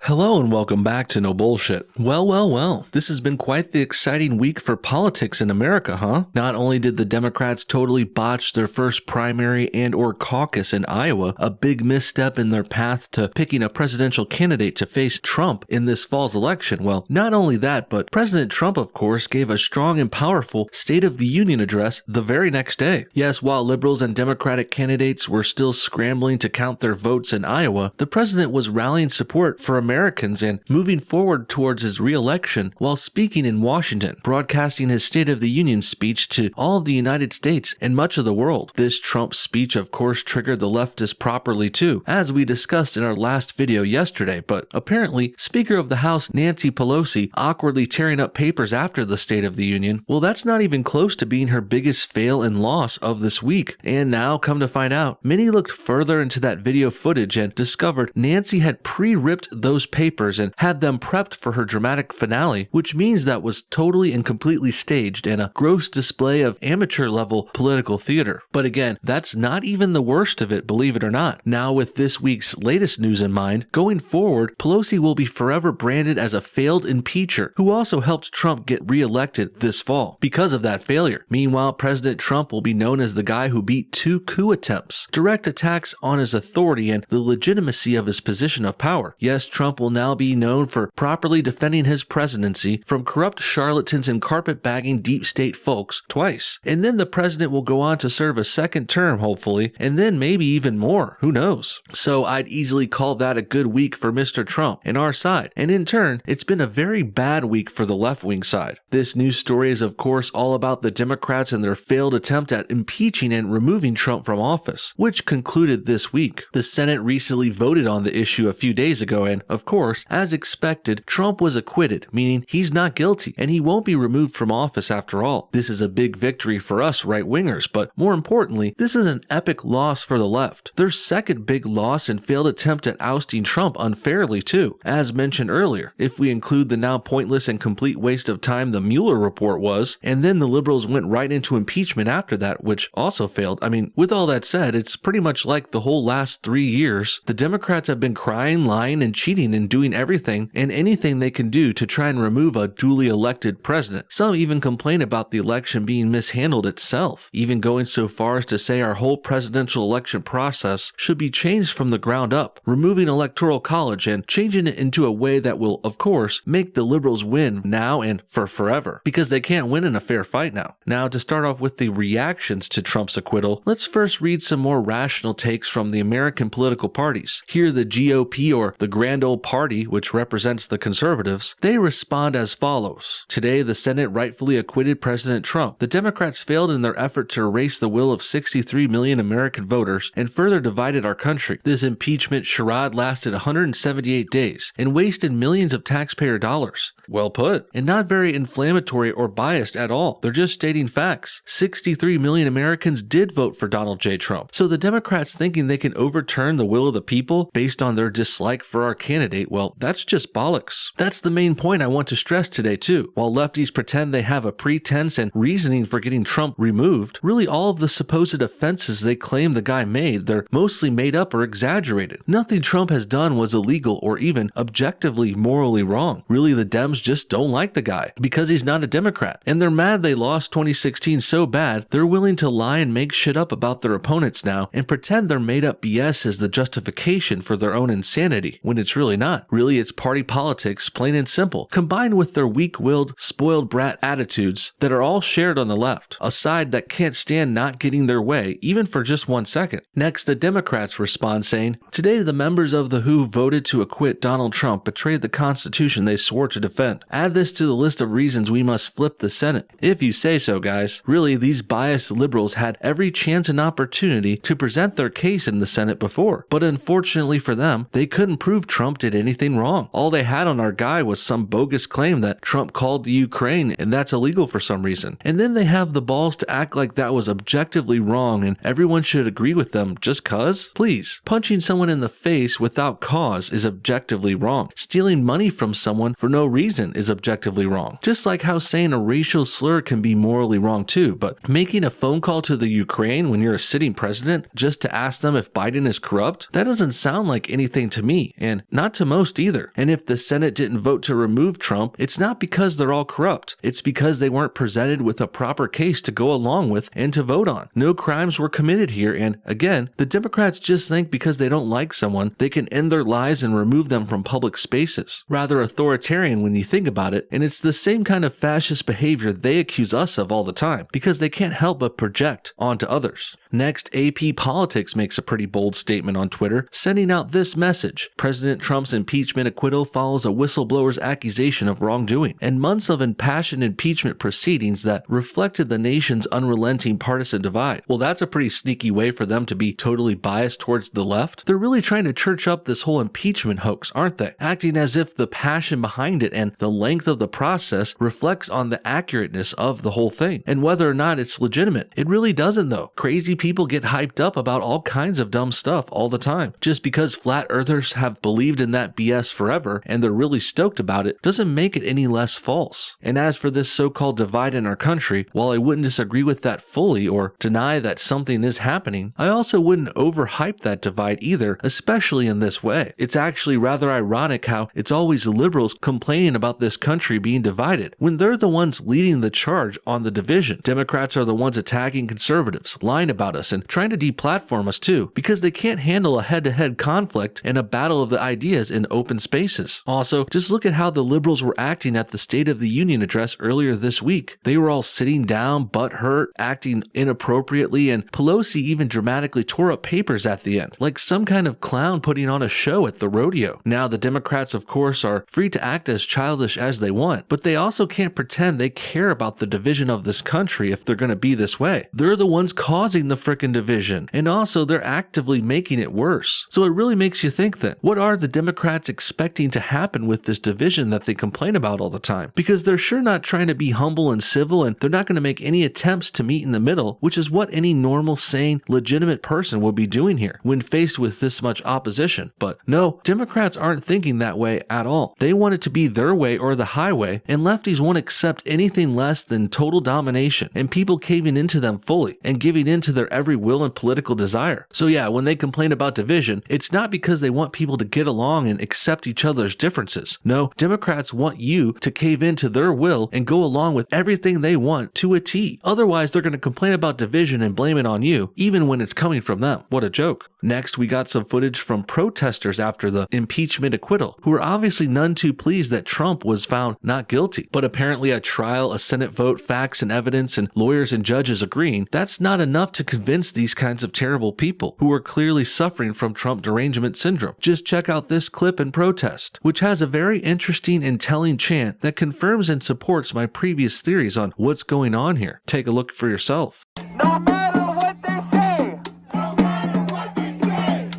Hello and welcome back to No Bullshit. Well, this has been quite the exciting week for politics in America, huh? Not only did the Democrats totally botch their first primary and/or caucus in Iowa, a big misstep in their path to picking a presidential candidate to face Trump in this fall's election. Well, not only that, but President Trump, of course, gave a strong and powerful State of the Union address the very next day. Yes, while liberals and Democratic candidates were still scrambling to count their votes in Iowa, the president was rallying support for Americans and moving forward towards his re-election while speaking in Washington, broadcasting his State of the Union speech to all of the United States and much of the world. This Trump speech, of course, triggered the leftists properly too, as we discussed in our last video yesterday, but apparently Speaker of the House Nancy Pelosi awkwardly tearing up papers after the State of the Union, well, that's not even close to being her biggest fail and loss of this week. And now, come to find out, many looked further into that video footage and discovered Nancy had pre-ripped those papers and had them prepped for her dramatic finale, which means that was totally and completely staged and a gross display of amateur-level political theater. But again, that's not even the worst of it, believe it or not. Now, with this week's latest news in mind, going forward, Pelosi will be forever branded as a failed impeacher who also helped Trump get re-elected this fall because of that failure. Meanwhile, President Trump will be known as the guy who beat 2 coup attempts, direct attacks on his authority and the legitimacy of his position of power. Yes, Trump will now be known for properly defending his presidency from corrupt charlatans and carpetbagging deep state folks twice. And then the president will go on to serve a second term, hopefully, and then maybe even more. Who knows? So I'd easily call that a good week for Mr. Trump and our side. And in turn, it's been a very bad week for the left-wing side. This news story is, of course, all about the Democrats and their failed attempt at impeaching and removing Trump from office, which concluded this week. The Senate recently voted on the issue a few days ago, and of course, as expected, Trump was acquitted, meaning he's not guilty and he won't be removed from office after all. This is a big victory for us right-wingers, but more importantly, this is an epic loss for the left. Their second big loss and failed attempt at ousting Trump unfairly too. As mentioned earlier, if we include the now pointless and complete waste of time the Mueller report was, and then the liberals went right into impeachment after that, which also failed. I mean, with all that said, it's pretty much like the whole last 3 years, the Democrats have been crying, lying, and cheating and doing everything and anything they can do to try and remove a duly elected president. Some even complain about the election being mishandled itself, even going so far as to say our whole presidential election process should be changed from the ground up, removing electoral college and changing it into a way that will, of course, make the liberals win now and for forever, because they can't win in a fair fight now. Now, to start off with the reactions to Trump's acquittal, let's first read some more rational takes from the American political parties. Here, the GOP, or the Grand Old Party, which represents the conservatives, they respond as follows. Today, the Senate rightfully acquitted President Trump. The Democrats failed in their effort to erase the will of 63 million American voters and further divided our country. This impeachment charade lasted 178 days and wasted millions of taxpayer dollars. Well put. And not very inflammatory or biased at all. They're just stating facts. 63 million Americans did vote for Donald J. Trump. So the Democrats thinking they can overturn the will of the people based on their dislike for our candidate, well, that's just bollocks. That's the main point I want to stress today too. While lefties pretend they have a pretense and reasoning for getting Trump removed, really all of the supposed offenses they claim the guy made, they're mostly made up or exaggerated. Nothing Trump has done was illegal or even objectively morally wrong. Really, the Dems just don't like the guy because he's not a Democrat, and they're mad they lost 2016 so bad they're willing to lie and make shit up about their opponents now and pretend their made up BS is the justification for their own insanity, when it's really not. Really, it's party politics, plain and simple, combined with their weak-willed, spoiled brat attitudes that are all shared on the left, a side that can't stand not getting their way, even for just 1 second. Next, the Democrats respond saying, today the members of the WHO voted to acquit Donald Trump betrayed the Constitution they swore to defend. Add this to the list of reasons we must flip the Senate. If you say so, guys. Really, these biased liberals had every chance and opportunity to present their case in the Senate before, but unfortunately for them, they couldn't prove Trump did anything wrong. All they had on our guy was some bogus claim that Trump called the Ukraine and that's illegal for some reason. And then they have the balls to act like that was objectively wrong and everyone should agree with them just cuz? Please. Punching someone in the face without cause is objectively wrong. Stealing money from someone for no reason is objectively wrong. Just like how saying a racial slur can be morally wrong too, but making a phone call to the Ukraine when you're a sitting president just to ask them if Biden is corrupt? That doesn't sound like anything to me. And not to most either. And if the Senate didn't vote to remove Trump, it's not because they're all corrupt. It's because they weren't presented with a proper case to go along with and to vote on. No crimes were committed here, and again, the Democrats just think because they don't like someone, they can end their lives and remove them from public spaces. Rather authoritarian when you think about it, and it's the same kind of fascist behavior they accuse us of all the time, because they can't help but project onto others. Next, AP Politics makes a pretty bold statement on Twitter, sending out this message. President Trump's impeachment acquittal follows a whistleblower's accusation of wrongdoing, and months of impassioned impeachment proceedings that reflected the nation's unrelenting partisan divide. Well, that's a pretty sneaky way for them to be totally biased towards the left. They're really trying to church up this whole impeachment hoax, aren't they? Acting as if the passion behind it and the length of the process reflects on the accurateness of the whole thing, and whether or not it's legitimate. It really doesn't though. Crazy people get hyped up about all kinds of dumb stuff all the time. Just because flat earthers have believed in that BS forever and they're really stoked about it doesn't make it any less false. And as for this so-called divide in our country, while I wouldn't disagree with that fully or deny that something is happening, I also wouldn't overhype that divide either, especially in this way. It's actually rather ironic how it's always liberals complaining about this country being divided when they're the ones leading the charge on the division. Democrats are the ones attacking conservatives, lying about us, and trying to deplatform us too, because they can't handle a head-to-head conflict and a battle of the ideas in open spaces. Also, just look at how the liberals were acting at the State of the Union address earlier this week. They were all sitting down, butthurt, acting inappropriately, and Pelosi even dramatically tore up papers at the end, like some kind of clown putting on a show at the rodeo. Now, the Democrats, of course, are free to act as childish as they want, but they also can't pretend they care about the division of this country if they're going to be this way. They're the ones causing the frickin' division, and also they're actively making it worse. So it really makes you think then, what are the Democrats expecting to happen with this division that they complain about all the time? Because they're sure not trying to be humble and civil, and they're not going to make any attempts to meet in the middle, which is what any normal, sane, legitimate person would be doing here when faced with this much opposition. But no, Democrats aren't thinking that way at all. They want it to be their way or the highway, and lefties won't accept anything less than total domination and people caving into them fully and giving in to their every will and political desire. So yeah, when they complain about division, it's not because they want people to get along and accept each other's differences. No, Democrats want you to cave into their will and go along with everything they want to a T. Otherwise, they're going to complain about division and blame it on you, even when it's coming from them. What a joke. Next, we got some footage from protesters after the impeachment acquittal, who were obviously none too pleased that Trump was found not guilty. But apparently a trial, a Senate vote, facts and evidence, and lawyers and judges agreeing, that's not enough to convince these kinds of terrible people who are clearly suffering from Trump derangement syndrome. Just check out this clip in protest, which has a very interesting and telling chant that confirms and supports my previous theories on what's going on here. Take a look for yourself. No matter what they say, no matter what they say,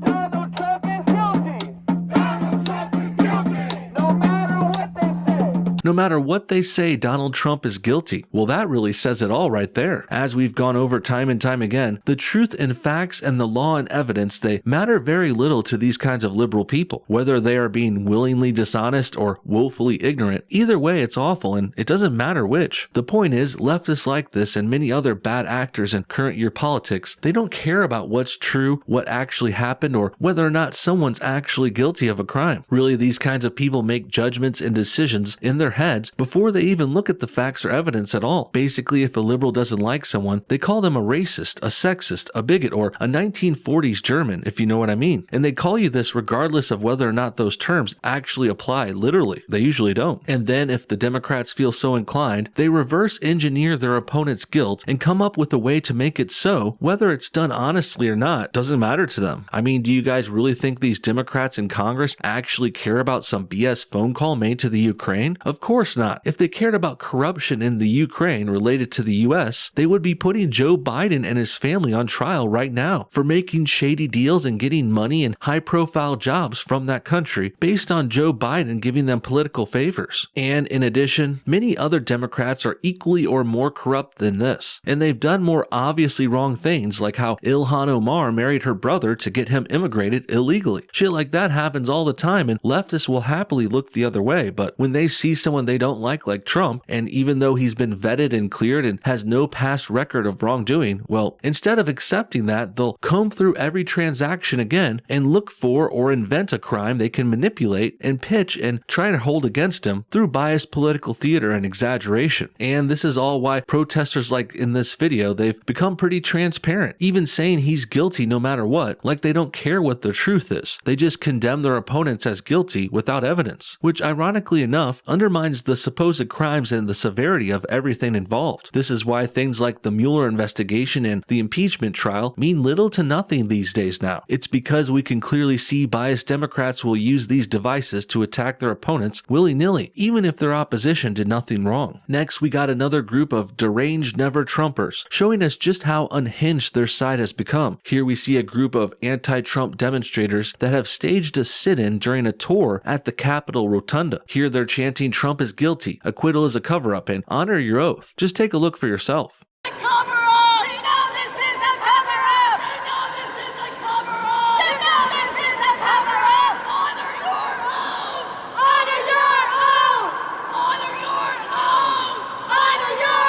Donald Trump is guilty. Donald Trump is guilty. No matter what they say. No matter what they say, Donald Trump is guilty. Well, that really says it all right there. As we've gone over time and time again, the truth and facts and the law and evidence, they matter very little to these kinds of liberal people. Whether they are being willingly dishonest or woefully ignorant, either way it's awful and it doesn't matter which. The point is, leftists like this and many other bad actors in current year politics, they don't care about what's true, what actually happened, or whether or not someone's actually guilty of a crime. Really, these kinds of people make judgments and decisions in their heads before they even look at the facts or evidence at all. Basically, if a liberal doesn't like someone, they call them a racist, a sexist, a bigot, or a 1940s German, if you know what I mean. And they call you this regardless of whether or not those terms actually apply literally. They usually don't. And then if the Democrats feel so inclined, they reverse engineer their opponent's guilt and come up with a way to make it so, whether it's done honestly or not, doesn't matter to them. I mean, do you guys really think these Democrats in Congress actually care about some BS phone call made to the Ukraine? Of course not. If they cared about corruption in the Ukraine related to the US, they would be putting Joe Biden and his family on trial right now for making shady deals and getting money and high-profile jobs from that country based on Joe Biden giving them political favors. And in addition, many other Democrats are equally or more corrupt than this, and they've done more obviously wrong things, like how Ilhan Omar married her brother to get him immigrated illegally. Shit like that happens all the time, and leftists will happily look the other way, but when they see someone someone they don't like Trump, and even though he's been vetted and cleared and has no past record of wrongdoing, well, instead of accepting that, they'll comb through every transaction again and look for or invent a crime they can manipulate and pitch and try to hold against him through biased political theater and exaggeration. And this is all why protesters like in this video, they've become pretty transparent, even saying he's guilty no matter what, like they don't care what the truth is. They just condemn their opponents as guilty without evidence, which ironically enough undermines the supposed crimes and the severity of everything involved. This is why things like the Mueller investigation and the impeachment trial mean little to nothing these days now. It's because we can clearly see biased Democrats will use these devices to attack their opponents willy-nilly, even if their opposition did nothing wrong. Next, we got another group of deranged never-Trumpers, showing us just how unhinged their side has become. Here we see a group of anti-Trump demonstrators that have staged a sit-in during a tour at the Capitol Rotunda. Here they're chanting Trump is guilty, acquittal is a cover-up, and honor your oath. Just take a look for yourself. Cover up! You know this is a cover up! You know this is a cover up! You know this is a cover up! Honor your oath! Honor your oath! Honor your oath! Honor your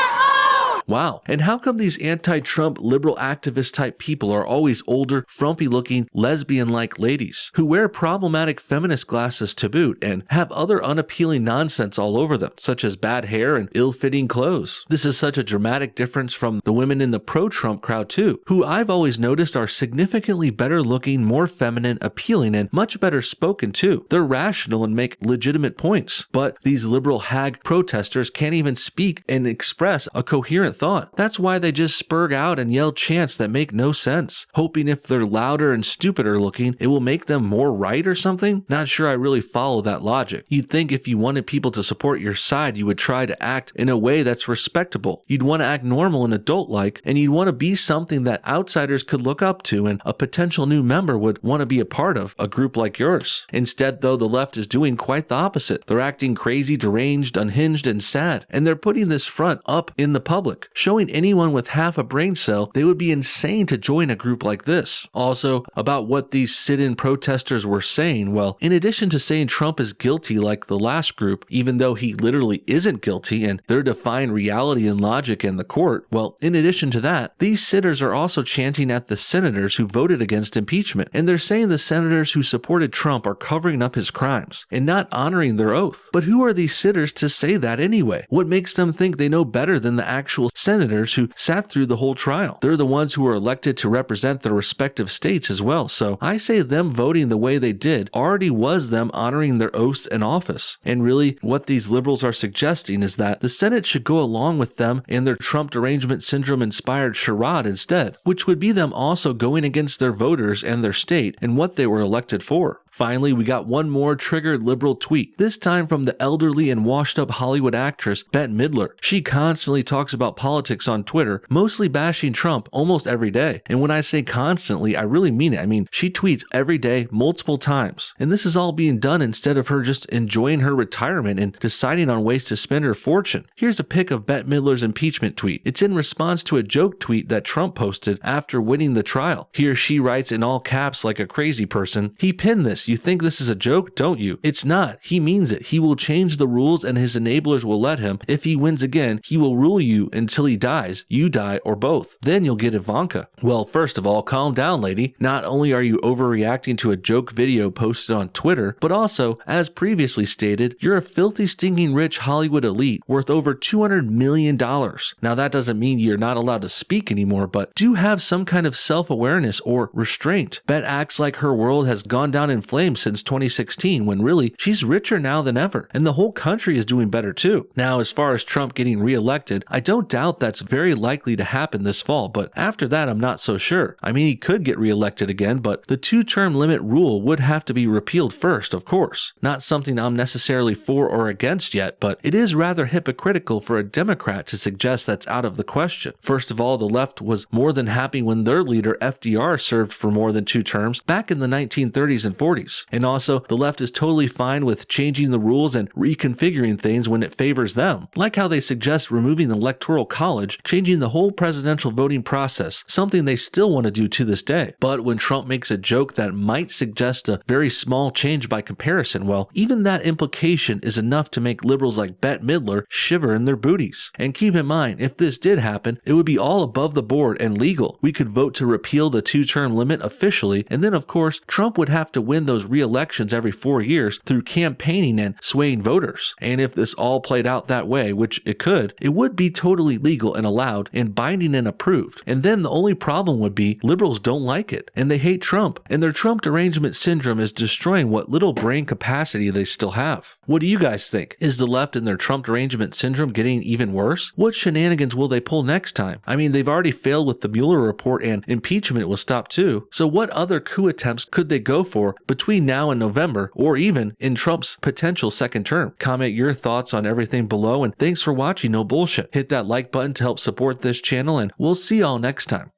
oath! Wow, and how come these anti-Trump liberal activist type people are always older, frumpy looking, lesbian-like ladies who wear problematic feminist glasses to boot and have other unappealing nonsense all over them, such as bad hair and ill-fitting clothes? This is such a dramatic difference from the women in the pro-Trump crowd too, who I've always noticed are significantly better looking, more feminine, appealing, and much better spoken too. They're rational and make legitimate points, but these liberal hag protesters can't even speak and express a coherent thought. That's why they just spurg out and yell chants that make no sense, hoping if they're louder and stupider looking, it will make them more right or something? Not sure I really follow that logic. You'd think if you wanted people to support your side, you would try to act in a way that's respectable. You'd want to act normal and adult-like, and you'd want to be something that outsiders could look up to and a potential new member would want to be a part of, a group like yours. Instead, though, the left is doing quite the opposite. They're acting crazy, deranged, unhinged, and sad, and they're putting this front up in the public, showing anyone with half a brain cell they would be insane to join a group like this. Also, about what these sit-in protesters were saying, well, in addition to saying Trump is guilty like the last group, even though he literally isn't guilty and they're defying reality and logic in the court, well, in addition to that, these sitters are also chanting at the senators who voted against impeachment, and they're saying the senators who supported Trump are covering up his crimes and not honoring their oath. But who are these sitters to say that anyway? What makes them think they know better than the actual senators who sat through the whole trial? They're the ones who were elected to represent their respective states as well, so I say them voting the way they did already was them honoring their oaths in office. And really, what these liberals are suggesting is that the Senate should go along with them and their Trump derangement syndrome inspired charade instead, which would be them also going against their voters and their state and what they were elected for. Finally, we got one more triggered liberal tweet, this time from the elderly and washed-up Hollywood actress Bette Midler. She constantly talks about politics on Twitter, mostly bashing Trump almost every day. And when I say constantly, I really mean it. I mean, she tweets every day, multiple times. And this is all being done instead of her just enjoying her retirement and deciding on ways to spend her fortune. Here's a pic of Bette Midler's impeachment tweet. It's in response to a joke tweet that Trump posted after winning the trial. Here she writes in all caps like a crazy person, "He pinned this. You think this is a joke, don't you? It's not. He means it. He will change the rules and his enablers will let him. If he wins again, he will rule you until he dies. You die or both. Then you'll get Ivanka." Well, first of all, calm down, lady. Not only are you overreacting to a joke video posted on Twitter, but also, as previously stated, you're a filthy, stinking rich Hollywood elite worth over $200 million. Now, that doesn't mean you're not allowed to speak anymore, but do have some kind of self-awareness or restraint. Bette acts like her world has gone down in flames since 2016, when really she's richer now than ever, and the whole country is doing better too. Now, as far as Trump getting reelected, I don't doubt that's very likely to happen this fall, but after that, I'm not so sure. I mean, he could get reelected again, but the two-term limit rule would have to be repealed first, of course. Not something I'm necessarily for or against yet, but it is rather hypocritical for a Democrat to suggest that's out of the question. First of all, the left was more than happy when their leader FDR served for more than 2 terms back in the 1930s and 40s. parties. And also, the left is totally fine with changing the rules and reconfiguring things when it favors them, like how they suggest removing the Electoral College, changing the whole presidential voting process, something they still want to do to this day. But when Trump makes a joke that might suggest a very small change by comparison, well, even that implication is enough to make liberals like Bette Midler shiver in their booties. And keep in mind, if this did happen, it would be all above the board and legal. We could vote to repeal the 2-term limit officially, and then of course, Trump would have to win those re-elections every 4 years through campaigning and swaying voters. And if this all played out that way, which it could, it would be totally legal and allowed and binding and approved. And then the only problem would be liberals don't like it, and they hate Trump, and their Trump derangement syndrome is destroying what little brain capacity they still have. What do you guys think? Is the left and their Trump derangement syndrome getting even worse? What shenanigans will they pull next time? I mean, they've already failed with the Mueller report, and impeachment was stopped too. So what other coup attempts could they go for between now and November, or even in Trump's potential second term? Comment your thoughts on everything below, and thanks for watching No Bullshit. Hit that like button to help support this channel, and we'll see y'all next time.